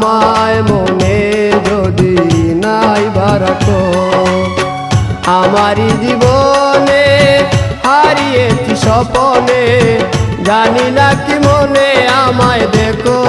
আমায় মনে যদি নাই বারাতো আমারি জীবনে হারিয়েছি স্বপনে জানি না কি মনে আমায় দেখো